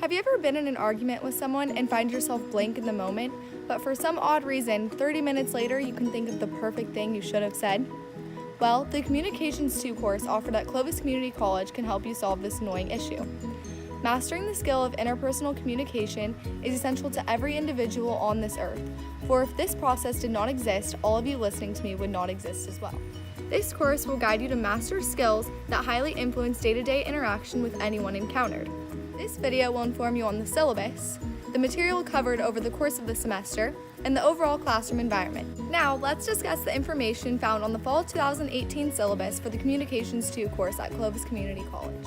Have you ever been in an argument with someone and find yourself blank in the moment, but for some odd reason, 30 minutes later you can think of the perfect thing you should have said? Well, the Communications 2 course offered at Clovis Community College can help you solve this annoying issue. Mastering the skill of interpersonal communication is essential to every individual on this earth, for if this process did not exist, all of you listening to me would not exist as well. This course will guide you to master skills that highly influence day-to-day interaction with anyone encountered. This video will inform you on the syllabus, the material covered over the course of the semester, and the overall classroom environment. Now, let's discuss the information found on the Fall 2018 syllabus for the Communications 2 course at Clovis Community College.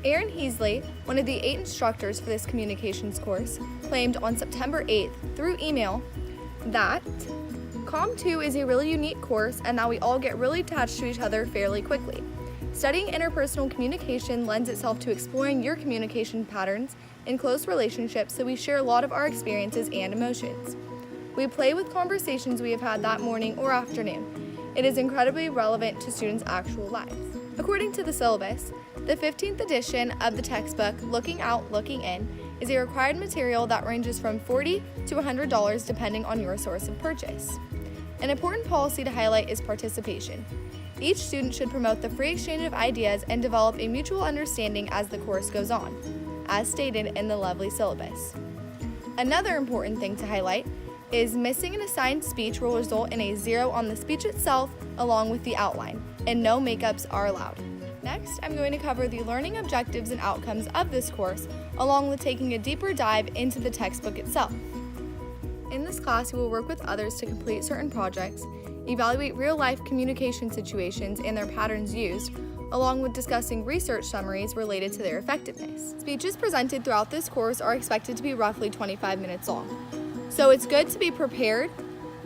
Aaron Heasley, one of the 8 instructors for this communications course, claimed on September 8th through email that Comm 2 is a really unique course and that we all get really attached to each other fairly quickly. Studying interpersonal communication lends itself to exploring your communication patterns in close relationships, so we share a lot of our experiences and emotions. We play with conversations we have had that morning or afternoon. It is incredibly relevant to students' actual lives. According to the syllabus, the 15th edition of the textbook, Looking Out, Looking In, is a required material that ranges from $40 to $100 depending on your source of purchase. An important policy to highlight is participation. Each student should promote the free exchange of ideas and develop a mutual understanding as the course goes on, as stated in the lovely syllabus. Another important thing to highlight is missing an assigned speech will result in a 0 on the speech itself along with the outline, and no makeups are allowed. Next, I'm going to cover the learning objectives and outcomes of this course, along with taking a deeper dive into the textbook itself. In this class, you will work with others to complete certain projects, evaluate real-life communication situations and their patterns used, along with discussing research summaries related to their effectiveness. Speeches presented throughout this course are expected to be roughly 25 minutes long, so it's good to be prepared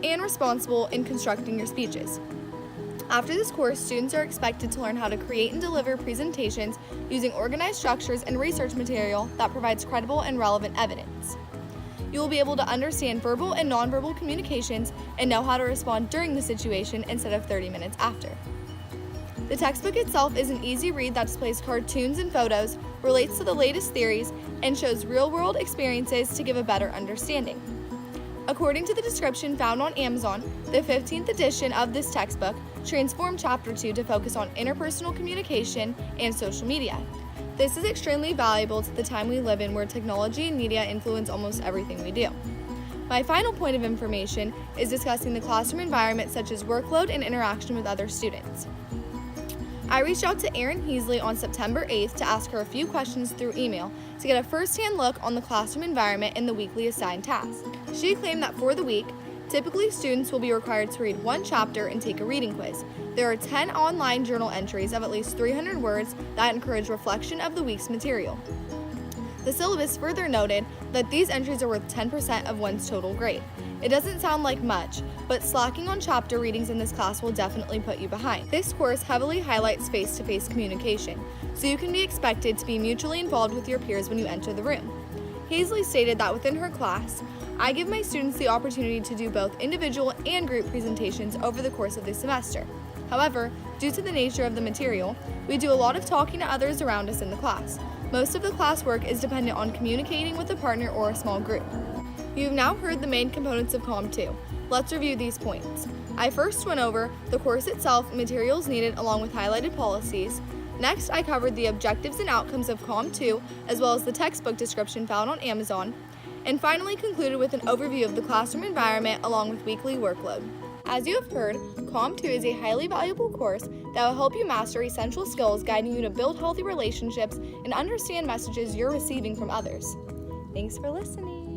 and responsible in constructing your speeches. After this course, students are expected to learn how to create and deliver presentations using organized structures and research material that provides credible and relevant evidence. You will be able to understand verbal and nonverbal communications and know how to respond during the situation instead of 30 minutes after. The textbook itself is an easy read that displays cartoons and photos, relates to the latest theories, and shows real-world experiences to give a better understanding. According to the description found on Amazon, the 15th edition of this textbook transformed Chapter 2 to focus on interpersonal communication and social media. This is extremely valuable to the time we live in, where technology and media influence almost everything we do. My final point of information is discussing the classroom environment, such as workload and interaction with other students. I reached out to Erin Heasley on September 8th to ask her a few questions through email to get a first-hand look on the classroom environment and the weekly assigned tasks. She claimed that for the week, typically students will be required to read 1 chapter and take a reading quiz. There are 10 online journal entries of at least 300 words that encourage reflection of the week's material. The syllabus further noted that these entries are worth 10% of one's total grade. It doesn't sound like much, but slacking on chapter readings in this class will definitely put you behind. This course heavily highlights face-to-face communication, so you can be expected to be mutually involved with your peers when you enter the room. Heasley stated that within her class, I give my students the opportunity to do both individual and group presentations over the course of the semester. However, due to the nature of the material, we do a lot of talking to others around us in the class. Most of the classwork is dependent on communicating with a partner or a small group. You've now heard the main components of Comm 2. Let's review these points. I first went over the course itself, materials needed, along with highlighted policies. Next, I covered the objectives and outcomes of Comm 2, as well as the textbook description found on Amazon. And finally concluded with an overview of the classroom environment along with weekly workload. As you have heard, Comm 2 is a highly valuable course that will help you master essential skills, guiding you to build healthy relationships and understand messages you're receiving from others. Thanks for listening.